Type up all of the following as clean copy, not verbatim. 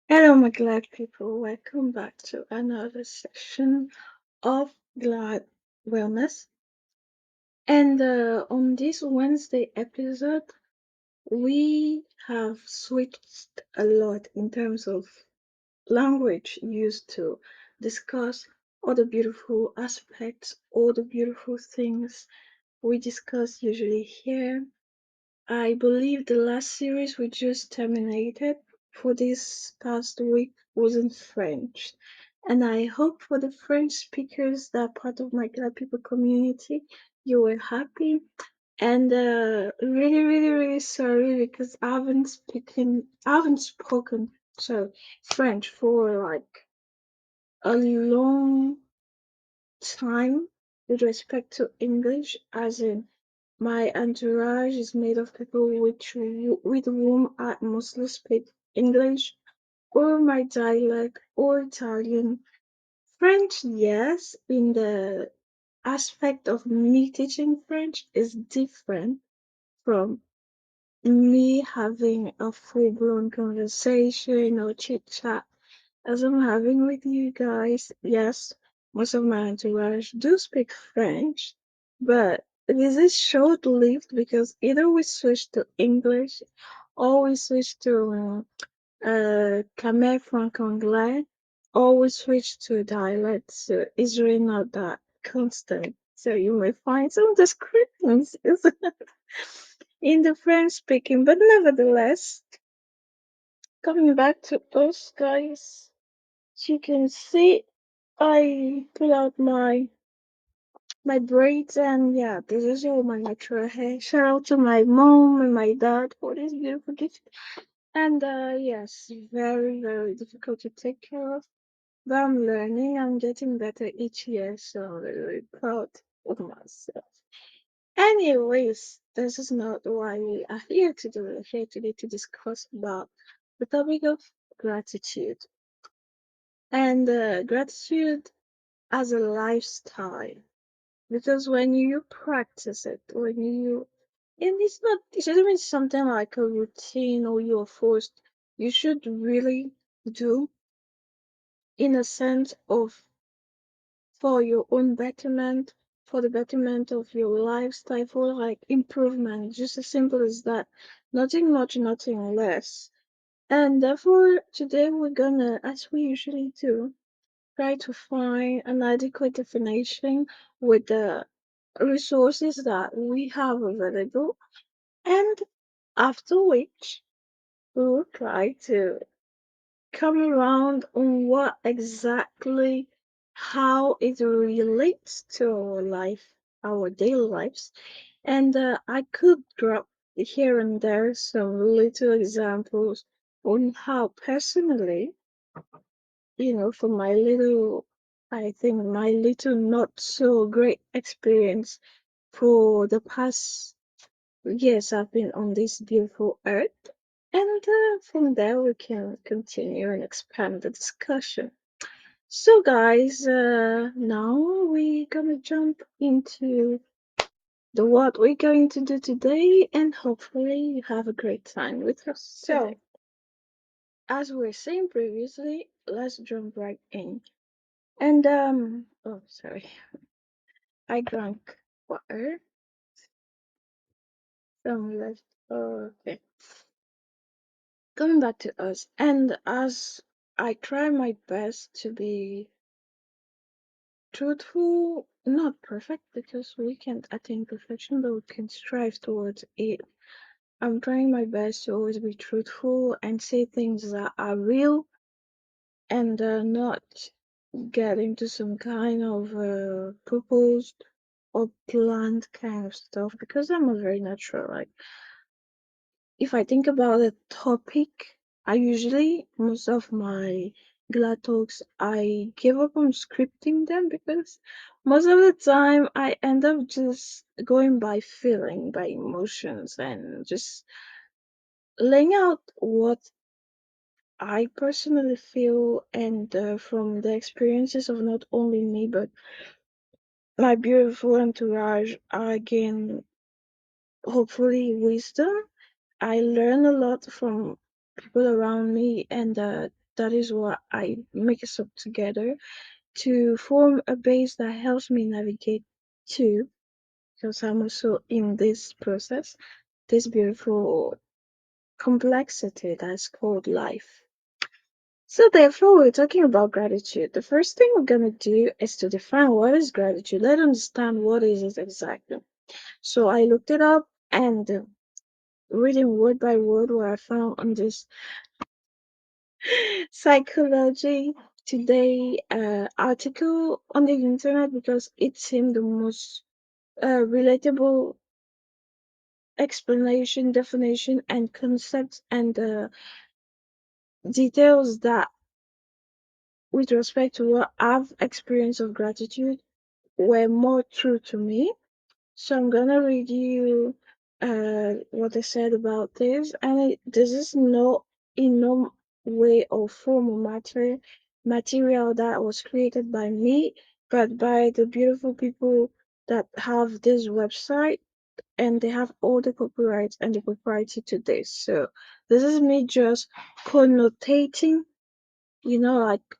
Hello, my glad people. Welcome back to another session of Glad Wellness. And on this Wednesday episode, we have switched a lot in terms of language used to discuss all the beautiful aspects, all the beautiful things we discuss usually here. I believe the last series we just terminated for this past week was in French. And I hope for the French speakers that are part of my Glad People community, you were happy. And really, really, really sorry because I haven't spoken French for like a long time with respect to English, as in my entourage is made of people with whom I mostly speak English or my dialect or Italian. French, yes, in the aspect of me teaching French is different from me having a full blown conversation or chit chat as I'm having with you guys. Yes, most of my entourage do speak French, but this is short lived because either we switch to English or we switch to Khmer Franc-Anglais, or we switch to dialect. So it's really not that constant. So you may find some discrepancies in the French speaking, but nevertheless, coming back to us guys. As you can see, I put out my braids and yeah, this is all my natural hair. Shout out to my mom and my dad for this beautiful gift. And yes, very, very difficult to take care of. But I'm learning, I'm getting better each year, so I'm really proud of myself. Anyways, this is not why we are here today. We're here today to discuss about the topic of gratitude. And gratitude as a lifestyle, because when you practice it, and it shouldn't be something like a routine or you're forced, you should really do in a sense of for your own betterment, for the betterment of your lifestyle, for like improvement, just as simple as that. Nothing much, nothing less. And therefore today we're gonna, as we usually do, try to find an adequate definition with the resources that we have available, and after which we will try to come around on what exactly how it relates to our life, our daily lives. And I could drop here and there some little examples on how personally, from I think my little not so great experience for the past years I've been on this beautiful earth. And from there, we can continue and expand the discussion. So, guys, now we're gonna jump into the what we're going to do today, and hopefully, you have a great time with us. So, as we were saying previously, let's jump right in. And oh, sorry, I drank water. Some left. Okay, coming back to us, and as I try my best to be truthful, not perfect because we can't attain perfection, but we can strive towards it. I'm trying my best to always be truthful and say things that are real and not get into some kind of proposed or planned kind of stuff because I'm a very natural. Like, if I think about a topic, I usually, most of my glad talks, I give up on scripting them because most of the time I end up just going by feeling, by emotions, and just laying out what I personally feel and from the experiences of not only me but my beautiful entourage, I gain hopefully wisdom. I learn a lot from people around me, and That is what I mix up together to form a base that helps me navigate too, because I'm also in this process, this beautiful complexity that's called life. So therefore, we're talking about gratitude. The first thing we're gonna do is to define what is gratitude. Let's understand what is it exactly. So I looked it up and reading word by word what I found on this psychology today article on the internet because it seemed the most relatable explanation, definition, and concepts and details that, with respect to what I've experienced of gratitude, were more true to me. So I'm gonna read you what they said about this, and this is no in no way or form or material that was created by me, but by the beautiful people that have this website, and they have all the copyrights and the propriety to this. So this is me just connotating, like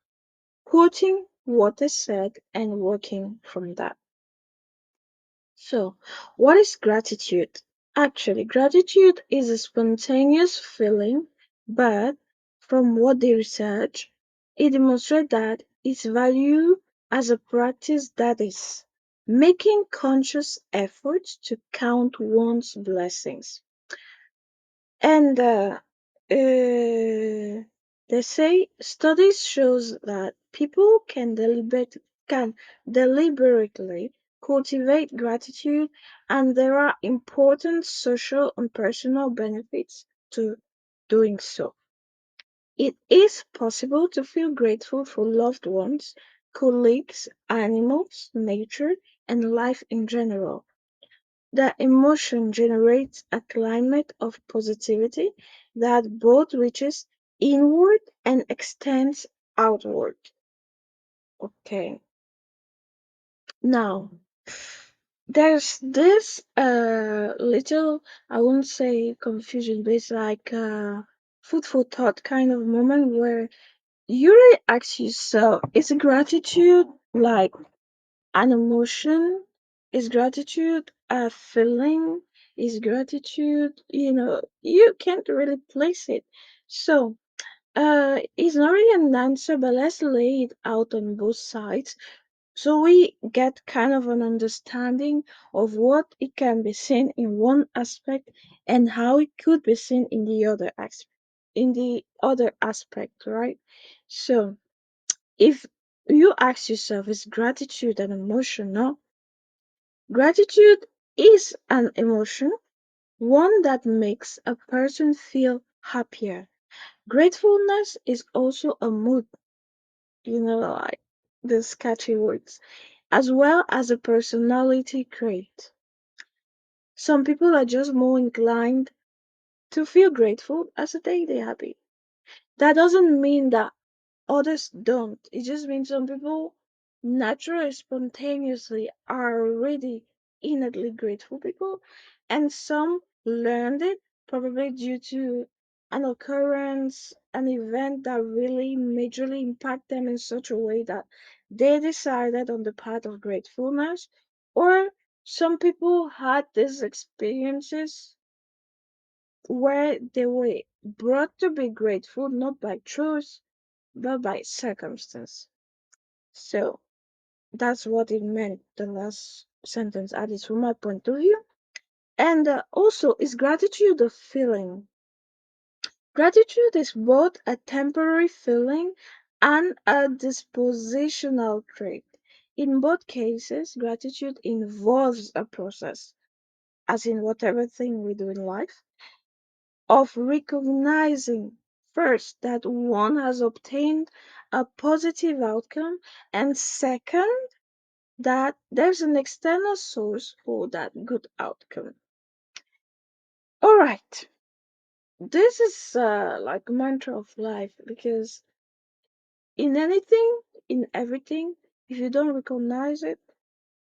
quoting what is said and working from that. So, what is gratitude? Actually, gratitude is a spontaneous feeling, but from what they research, it demonstrates that its value as a practice, that is, making conscious efforts to count one's blessings. And they say studies shows that people can deliberately cultivate gratitude, and there are important social and personal benefits to doing so. It is possible to feel grateful for loved ones, colleagues, animals, nature, and life in general. The emotion generates a climate of positivity that both reaches inward and extends outward. Okay. Now, there's this little, I won't say confusion, but it's like food for thought kind of moment where you really ask yourself, is gratitude like an emotion? Is gratitude a feeling? Is gratitude, you can't really place it. So, it's not really an answer, but let's lay it out on both sides so we get kind of an understanding of what it can be seen in one aspect and how it could be seen in the other aspect, right? So, if you ask yourself, is gratitude an emotion? No. Gratitude is an emotion, one that makes a person feel happier. Gratefulness is also a mood, like these catchy words, as well as a personality trait. Some people are just more inclined to feel grateful as a day they're happy. That doesn't mean that others don't. It just means some people naturally, spontaneously are already innately grateful people, and some learned it probably due to an occurrence, an event that really majorly impact them in such a way that they decided on the path of gratefulness. Or some people had these experiences where they were brought to be grateful not by choice but by circumstance. So that's what it meant, the last sentence, at least from my point of view. And also, is gratitude a feeling? Gratitude is both a temporary feeling and a dispositional trait. In both cases, gratitude involves a process, as in whatever thing we do in life, of recognizing first that one has obtained a positive outcome, and second, that there's an external source for that good outcome. All right, this is like a mantra of life because in anything, in everything, if you don't recognize it,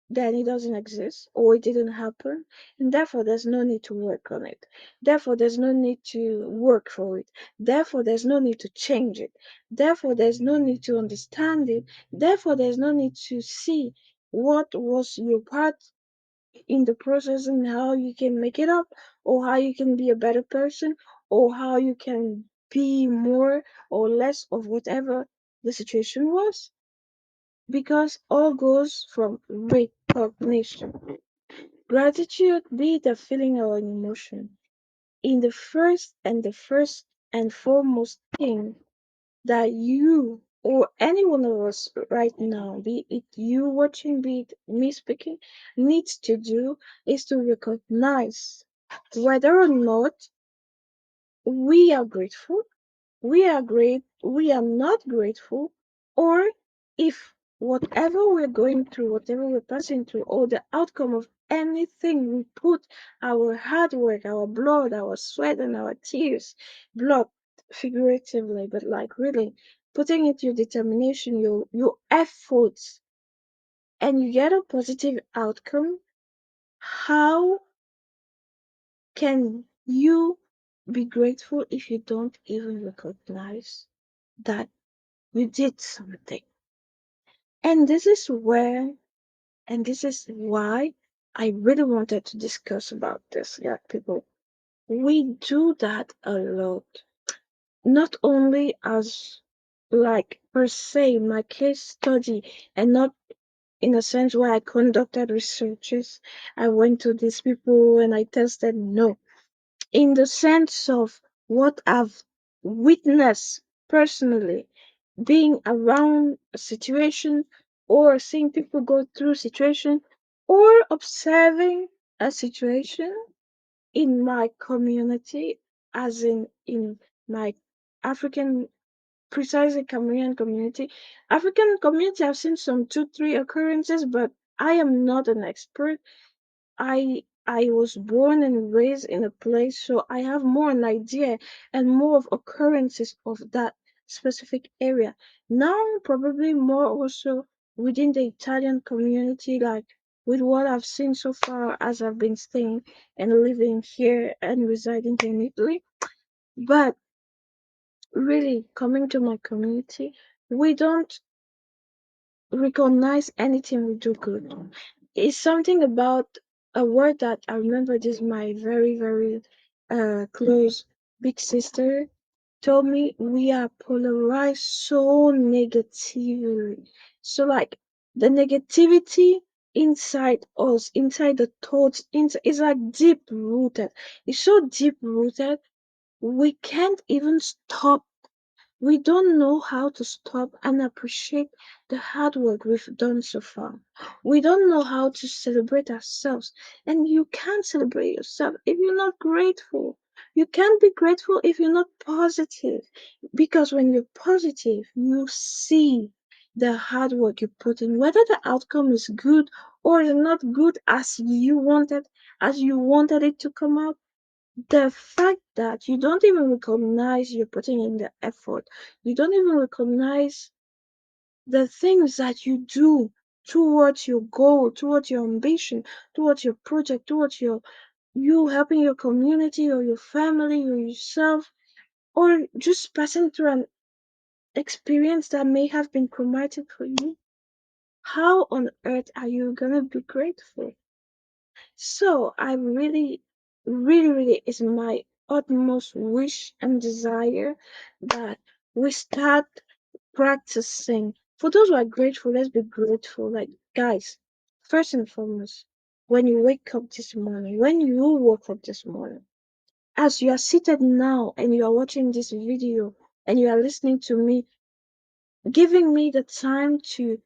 then it doesn't exist or it didn't happen, and therefore there's no need to work on it. Therefore, there's no need to work for it. Therefore, there's no need to change it. Therefore, there's no need to understand it. Therefore, there's no need to see what was your part in the process and how you can make it up, or how you can be a better person, or how you can be more or less of whatever the situation was, because all goes from recognition. Gratitude be the feeling or an emotion. In the first and foremost thing that you or any one of us right now, be it you watching, be it me speaking, needs to do is to recognize whether or not we are grateful, we are not grateful, or if whatever we're going through, whatever we're passing through, or the outcome of anything we put our hard work, our blood, our sweat, and our tears, blood figuratively, but like really putting it your determination, your efforts, and you get a positive outcome, how can you be grateful if you don't even recognize that you did something? And this is where, and this is why I really wanted to discuss about this, yeah, people. We do that a lot. Not only as like per se my case study, and not in a sense where I conducted researches, I went to these people and I tested. No, in the sense of what I've witnessed personally, being around a situation or seeing people go through situation or observing a situation in my community, as in my African, precisely Cameroonian community. African community, I've seen some two, three occurrences, but I am not an expert. I was born and raised in a place, so I have more an idea and more of occurrences of that specific area. Now, probably more also within the Italian community, like with what I've seen so far as I've been staying and living here and residing here in Italy. But really, coming to my community, we don't recognize anything we do good. It's something about a word that I remember. This my very, very close big sister told me. We are polarized so negatively. So like the negativity inside us, inside the thoughts, inside, is like deep rooted. It's so deep rooted we can't even stop, we don't know how to stop and appreciate the hard work we've done so far. We don't know how to celebrate ourselves. And you can't celebrate yourself if you're not grateful. You can't be grateful if you're not positive. Because when you're positive, you see the hard work you put in, whether the outcome is good or is not good as you wanted it to come out. The fact that you don't even recognize you're putting in the effort, you don't even recognize the things that you do towards your goal, towards your ambition, towards your project, towards you helping your community or your family or yourself, or just passing through an experience that may have been traumatic for you. How on earth are you gonna be grateful? So I really, really, really is my utmost wish and desire that we start practicing. For those who are grateful, let's be grateful. Like, guys, first and foremost, when you wake up this morning, when you woke up this morning, as you are seated now and you are watching this video and you are listening to me, giving me the time to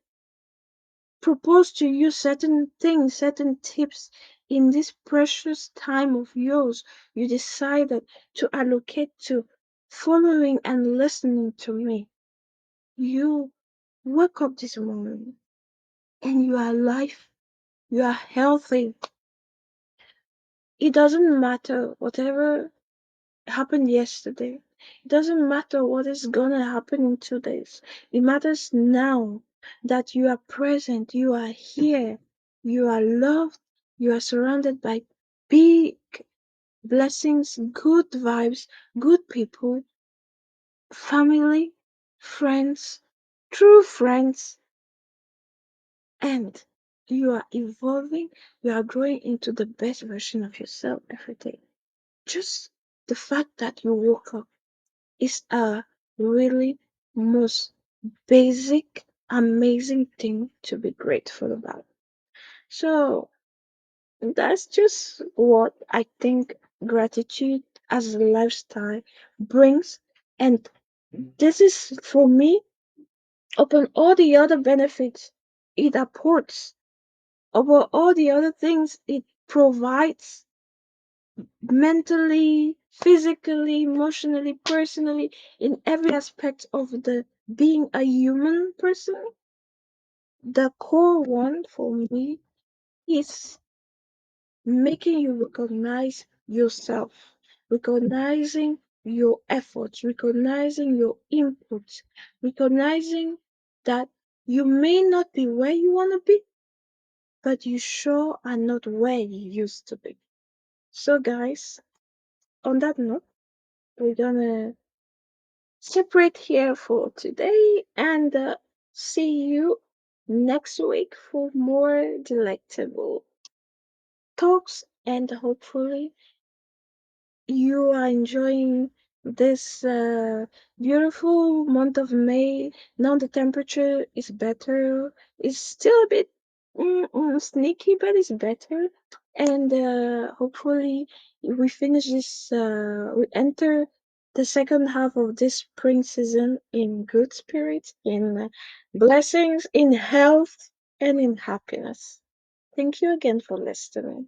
propose to you certain things, certain tips in this precious time of yours, you decided to allocate to following and listening to me. You wake up this morning and you are alive, you are healthy. It doesn't matter whatever happened yesterday. It doesn't matter what is gonna happen in 2 days. It matters now that you are present, you are here. You are loved. You are surrounded by big blessings, good vibes, good people, family, friends, true friends, and you are evolving. You are growing into the best version of yourself every day. Just the fact that you woke up is a really most basic, amazing thing to be grateful about. So that's just what I think gratitude as a lifestyle brings. And this is for me, upon all the other benefits it apports, upon all the other things it provides mentally, physically, emotionally, personally, in every aspect of the being a human person. The core one for me is making you recognize yourself, recognizing your efforts, recognizing your inputs, recognizing that you may not be where you want to be, but you sure are not where you used to be. So, guys, on that note, we're gonna separate here for today and see you next week for more delectable talks, and hopefully you are enjoying this beautiful month of May. Now the temperature is better. It's still a bit sneaky, but it's better. And hopefully we finish this. We enter the second half of this spring season in good spirits, in blessings, in health, and in happiness. Thank you again for listening.